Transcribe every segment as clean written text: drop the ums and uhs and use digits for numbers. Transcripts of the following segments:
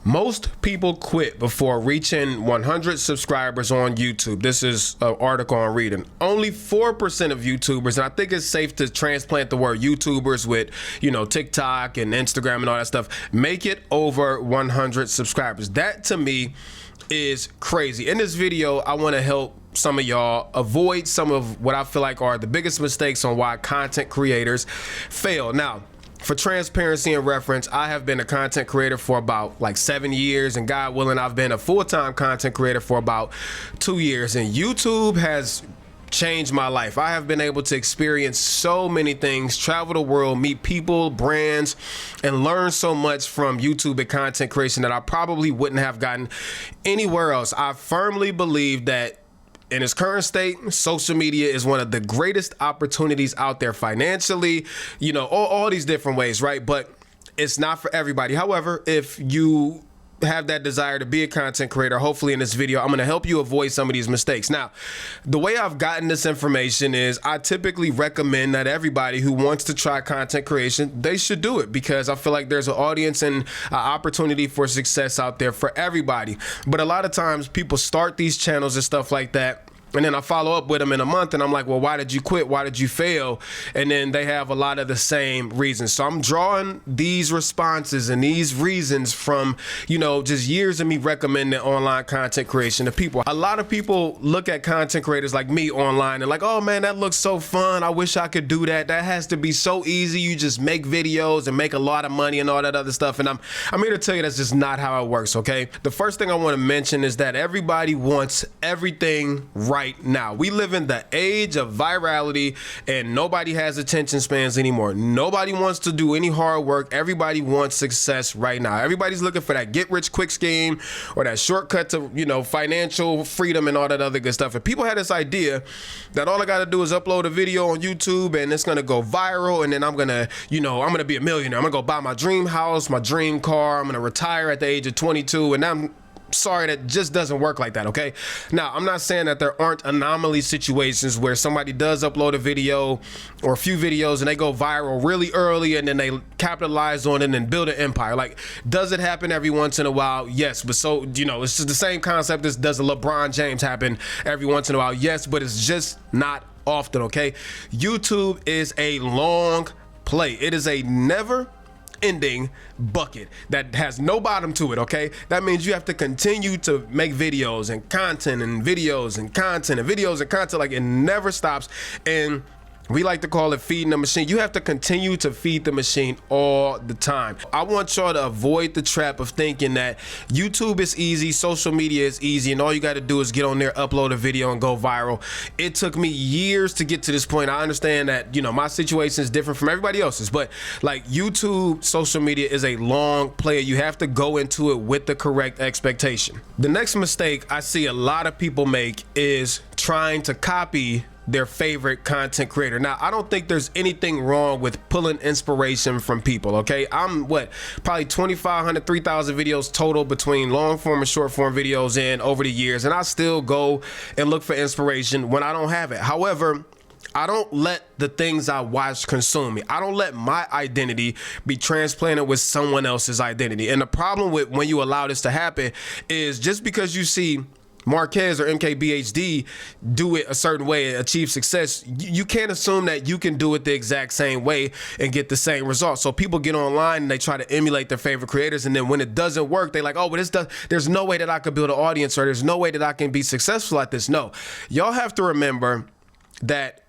Most people quit before reaching 100 subscribers on YouTube. This is an article I'm reading. Only 4% of YouTubers, and I think it's safe to transplant the word YouTubers with, TikTok and Instagram and all that stuff, make it over 100 subscribers. That to me is crazy. In this video, I want to help some of y'all avoid some of what I feel like are the biggest mistakes on why content creators fail. Now, for transparency and reference, I have been a content creator for about 7 years, and God willing, I've been a full-time content creator for about 2 years, and YouTube has changed my life. I have been able to experience so many things, travel the world, meet people, brands, and learn so much from YouTube and content creation that I probably wouldn't have gotten anywhere else. I firmly believe that in its current state, social media is one of the greatest opportunities out there financially, all these different ways, right? But it's not for everybody. However, if you have that desire to be a content creator, hopefully in this video, I'm going to help you avoid some of these mistakes. Now, the way I've gotten this information is I typically recommend that everybody who wants to try content creation, they should do it, because I feel like there's an audience and an opportunity for success out there for everybody. But a lot of times people start these channels and stuff like that, and then I follow up with them in a month and I'm like, well, why did you quit? Why did you fail? And then they have a lot of the same reasons. So I'm drawing these responses and these reasons from, just years of me recommending online content creation to people. A lot of people look at content creators like me online and like, oh man, that looks so fun. I wish I could do that. That has to be so easy. You just make videos and make a lot of money and all that other stuff. And I'm here to tell you that's just not how it works, okay? The first thing I want to mention is that everybody wants everything right now. We live in the age of virality and nobody has attention spans anymore. Nobody wants to do any hard work. Everybody wants success right now. Everybody's looking for that get rich quick scheme or that shortcut to, financial freedom and all that other good stuff. And people had this idea that all I got to do is upload a video on YouTube and it's going to go viral. And then I'm going to, I'm going to be a millionaire. I'm going to go buy my dream house, my dream car. I'm going to retire at the age of 22. And I'm sorry, that just doesn't work like that, okay? Now, I'm not saying that there aren't anomaly situations where somebody does upload a video or a few videos and they go viral really early and then they capitalize on it and build an empire. Like, does it happen every once in a while? Yes, but so, it's just the same concept as does a LeBron James happen every once in a while? Yes, but it's just not often, okay? YouTube is a long play. It is a never ending bucket that has no bottom to it, okay? That means you have to continue to make videos and content and videos and content and videos and content. Like, it never stops. And we like to call it feeding the machine. You have to continue to feed the machine all the time. I want y'all to avoid the trap of thinking that YouTube is easy, social media is easy, and all you got to do is get on there, upload a video, and go viral. It took me years to get to this point. I understand that, my situation is different from everybody else's, but like YouTube, social media is a long play. You have to go into it with the correct expectation. The next mistake I see a lot of people make is trying to copy their favorite content creator. Now, I don't think there's anything wrong with pulling inspiration from people, okay? I'm probably 2,500, 3,000 videos total between long form and short form videos in over the years, and I still go and look for inspiration when I don't have it. However, I don't let the things I watch consume me. I don't let my identity be transplanted with someone else's identity. And the problem with when you allow this to happen is just because you see Marquez or MKBHD do it a certain way and achieve success, you can't assume that you can do it the exact same way and get the same results. So people get online and they try to emulate their favorite creators, and then when it doesn't work, they like, oh, but there's no way that I could build an audience, or there's no way that I can be successful at this. No, y'all have to remember that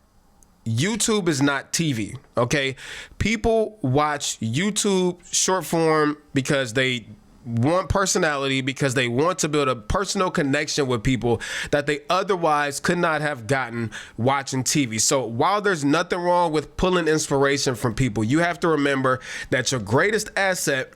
YouTube is not TV, okay? People watch YouTube short form because they want personality, because they want to build a personal connection with people that they otherwise could not have gotten watching TV. So while there's nothing wrong with pulling inspiration from people, you have to remember that your greatest asset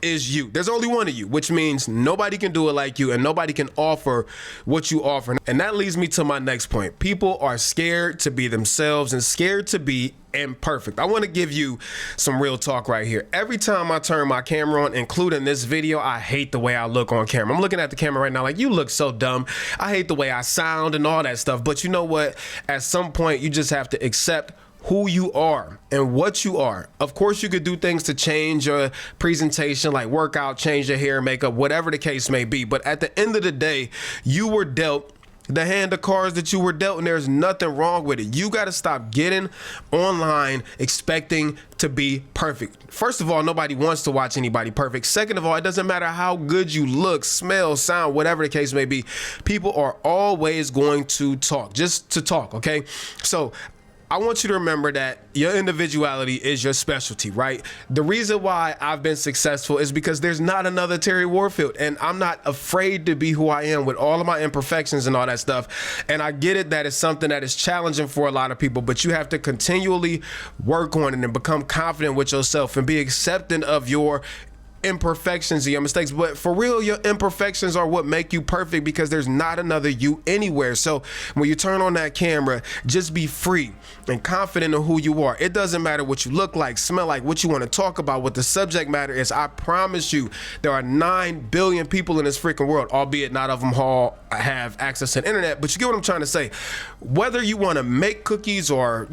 is you. There's only one of you, which means nobody can do it like you and nobody can offer what you offer. And that leads me to my next point. People are scared to be themselves and scared to be imperfect. I want to give you some real talk right here. Every time I turn my camera on, including this video, I hate the way I look on camera. I'm looking at the camera right now like, you look so dumb. I hate the way I sound and all that stuff. But you know what? At some point, you just have to accept who you are and what you are. Of course, you could do things to change your presentation, like workout, change your hair, makeup, whatever the case may be. But at the end of the day, you were dealt the hand of cards that you were dealt, and there's nothing wrong with it. You got to stop getting online expecting to be perfect. First of all, nobody wants to watch anybody perfect. Second of all, it doesn't matter how good you look, smell, sound, whatever the case may be. People are always going to talk, just to talk, okay? So I want you to remember that your individuality is your specialty, right? The reason why I've been successful is because there's not another Terry Warfield, and I'm not afraid to be who I am with all of my imperfections and all that stuff. And I get it that it's something that is challenging for a lot of people, but you have to continually work on it and become confident with yourself and be accepting of your imperfections and your mistakes. But for real, your imperfections are what make you perfect, because there's not another you anywhere. So when you turn on that camera, just be free and confident in who you are. It doesn't matter what you look like, smell like, what you want to talk about, what the subject matter is. I promise you, there are 9 billion people in this freaking world, albeit not of them all have access to the internet. But you get what I'm trying to say. Whether you want to make cookies or,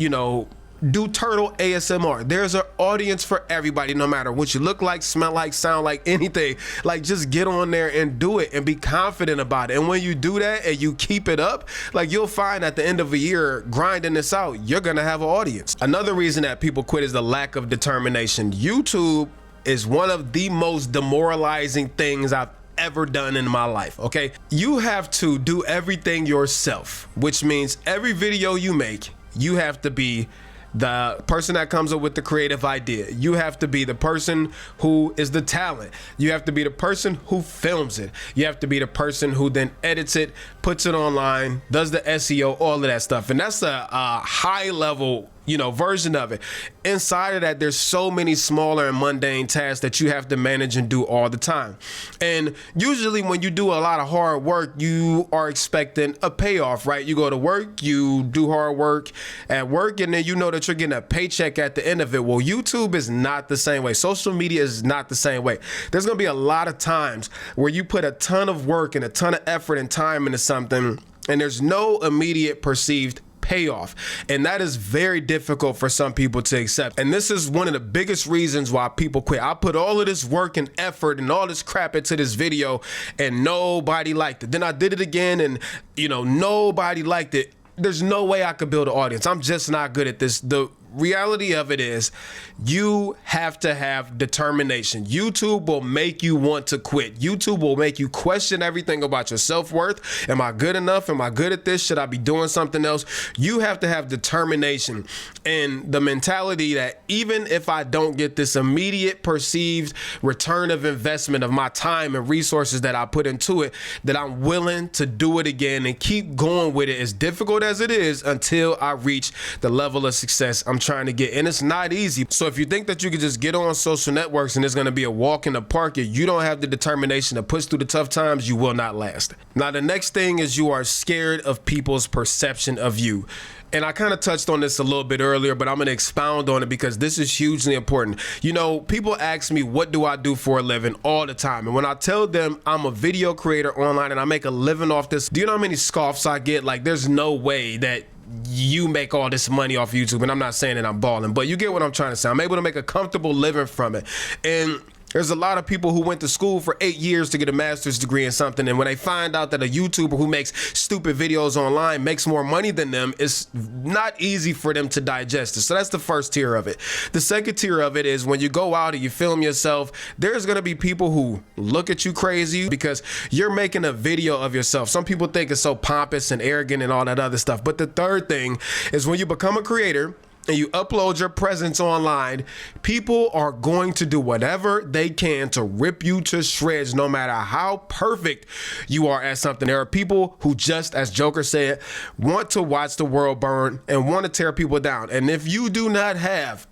do turtle ASMR, there's an audience for everybody, no matter what you look like, smell like, sound like, anything. Like, just get on there and do it and be confident about it. And when you do that and you keep it up, like, you'll find at the end of a year grinding this out, you're gonna have an audience. Another reason that people quit is the lack of determination. YouTube is one of the most demoralizing things I've ever done in my life. Okay, you have to do everything yourself, which means every video you make, you have to be the person that comes up with the creative idea. You have to be the person who is the talent. You have to be the person who films it. You have to be the person who then edits it, puts it online, does the SEO, all of that stuff. And that's a high level version of it. Inside of that, there's so many smaller and mundane tasks that you have to manage and do all the time. And usually when you do a lot of hard work, you are expecting a payoff, right? You go to work, you do hard work at work, and then you know that you're getting a paycheck at the end of it. Well, YouTube is not the same way. Social media is not the same way. There's gonna be a lot of times where you put a ton of work and a ton of effort and time into something, and there's no immediate perceived payoff. And that is very difficult for some people to accept. And this is one of the biggest reasons why people quit. I put all of this work and effort and all this crap into this video and nobody liked it. Then I did it again and nobody liked it. There's no way I could build an audience. I'm just not good at this. The reality of it is you have to have determination. YouTube will make you want to quit. YouTube will make you question everything about your self-worth. Am I good enough? Am I good at this? Should I be doing something else? You have to have determination and the mentality that even if I don't get this immediate perceived return of investment of my time and resources that I put into it, that I'm willing to do it again and keep going with it, as difficult as it is, until I reach the level of success I'm trying to get. And it's not easy. So if you think that you can just get on social networks and it's going to be a walk in the park, if you don't have the determination to push through the tough times, you will not last. Now, the next thing is you are scared of people's perception of you. And I kind of touched on this a little bit earlier, but I'm going to expound on it because this is hugely important. People ask me, what do I do for a living all the time? And when I tell them I'm a video creator online and I make a living off this, do you know how many scoffs I get? Like, there's no way that you make all this money off YouTube. And I'm not saying that I'm balling, but you get what I'm trying to say. I'm able to make a comfortable living from it. And there's a lot of people who went to school for 8 years to get a master's degree in something, and when they find out that a YouTuber who makes stupid videos online makes more money than them, it's not easy for them to digest it. So that's the first tier of it. The second tier of it is when you go out and you film yourself, there's gonna be people who look at you crazy because you're making a video of yourself. Some people think it's so pompous and arrogant and all that other stuff. But the third thing is when you become a creator and you upload your presence online, people are going to do whatever they can to rip you to shreds, no matter how perfect you are at something. There are people who, just as Joker said, want to watch the world burn and want to tear people down. And if you do not have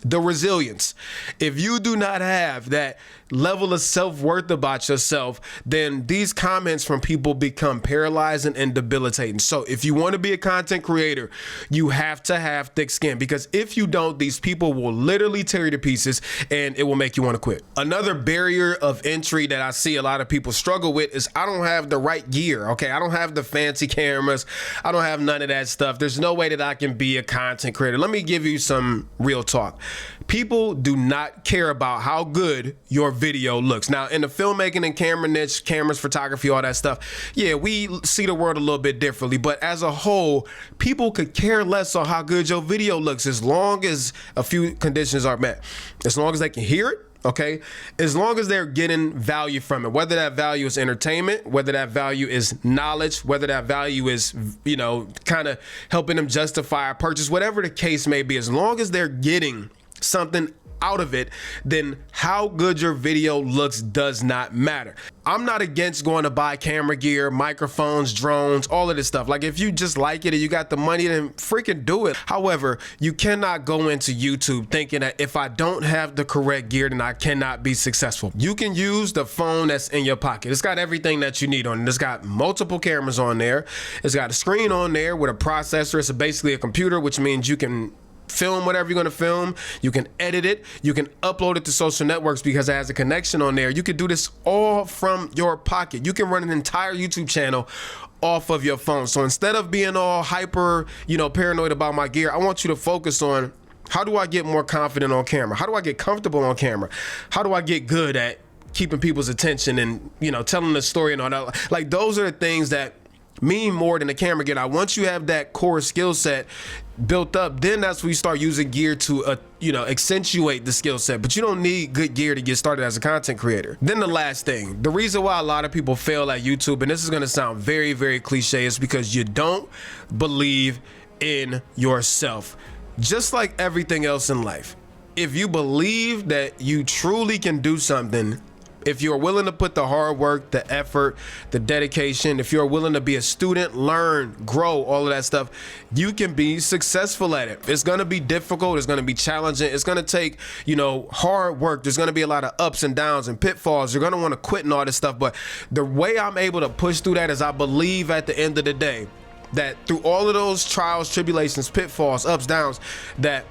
the resilience, if you do not have that level of self-worth about yourself, then these comments from people become paralyzing and debilitating. So if you want to be a content creator, you have to have thick skin, because if you don't, these people will literally tear you to pieces and it will make you want to quit. Another barrier of entry that I see a lot of people struggle with is I don't have the right gear. Okay, I don't have the fancy cameras. I don't have none of that stuff. There's no way that I can be a content creator. Let me give you some real talk. People do not care about how good your video looks. Now, in the filmmaking and camera niche, cameras, photography, all that stuff, yeah, we see the world a little bit differently. But as a whole, people could care less on how good your video looks as long as a few conditions are met. As long as they can hear it, okay? As long as they're getting value from it, whether that value is entertainment, whether that value is knowledge, whether that value is, you know, kind of helping them justify a purchase, whatever the case may be, as long as they're getting something out of it, then how good your video looks does not matter. I'm not against going to buy camera gear, microphones, drones, all of this stuff. Like, if you just like it and you got the money, then freaking do it. However, you cannot go into YouTube thinking that if I don't have the correct gear, then I cannot be successful. You can use the phone that's in your pocket. It's got everything that you need on it. It's got multiple cameras on there. It's got a screen on there with a processor. It's basically a computer, which means you can film whatever you're going to film. You can edit it. You can upload it to social networks because it has a connection on there. You can do this all from your pocket. You can run an entire YouTube channel off of your phone. So instead of being all hyper, paranoid about my gear, I want you to focus on, how do I get more confident on camera? How do I get comfortable on camera? How do I get good at keeping people's attention and, telling the story and all that? Like, those are the things that mean more than the camera gear. Now, once you have that core skill set built up, then that's when you start using gear to accentuate the skill set. But you don't need good gear to get started as a content creator. Then the last thing, the reason why a lot of people fail at YouTube, and this is going to sound very, very cliche, is because you don't believe in yourself. Just like everything else in life, if you believe that you truly can do something, if you're willing to put the hard work, the effort, the dedication, if you're willing to be a student, learn, grow, all of that stuff, you can be successful at it. It's going to be difficult. It's going to be challenging. It's going to take, hard work. There's going to be a lot of ups and downs and pitfalls. You're going to want to quit and all this stuff. But the way I'm able to push through that is I believe at the end of the day that through all of those trials, tribulations, pitfalls, ups, downs, that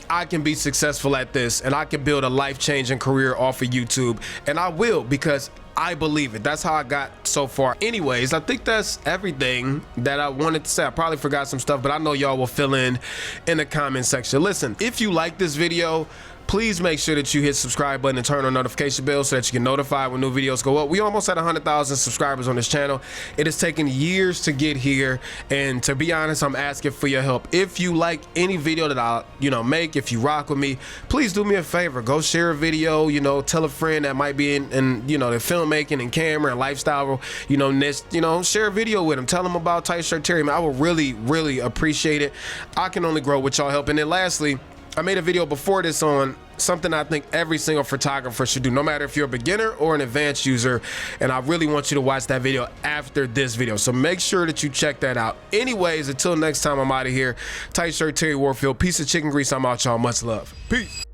I can be successful at this and I can build a life-changing career off of YouTube, and I will, because I believe it. That's how I got so far. Anyways, I think that's everything that I wanted to say. I probably forgot some stuff, but I know y'all will fill in the comment section. Listen, if you like this video, please make sure that you hit subscribe button and turn on notification bell so that you get notified when new videos go up. We almost had 100,000 subscribers on this channel. It has taken years to get here, and to be honest, I'm asking for your help. If you like any video that I make, if you rock with me, please do me a favor. Go share a video, tell a friend that might be in the filmmaking and camera and lifestyle niche, share a video with them. Tell them about Tight Shirt Terry, man. I would really, really appreciate it. I can only grow with y'all help. And then lastly, I made a video before this on something I think every single photographer should do, no matter if you're a beginner or an advanced user, and I really want you to watch that video after this video. So make sure that you check that out. Anyways, until next time, I'm out of here. Tight Shirt Terry Warfield. Piece of chicken grease. I'm out, y'all. Much love. Peace.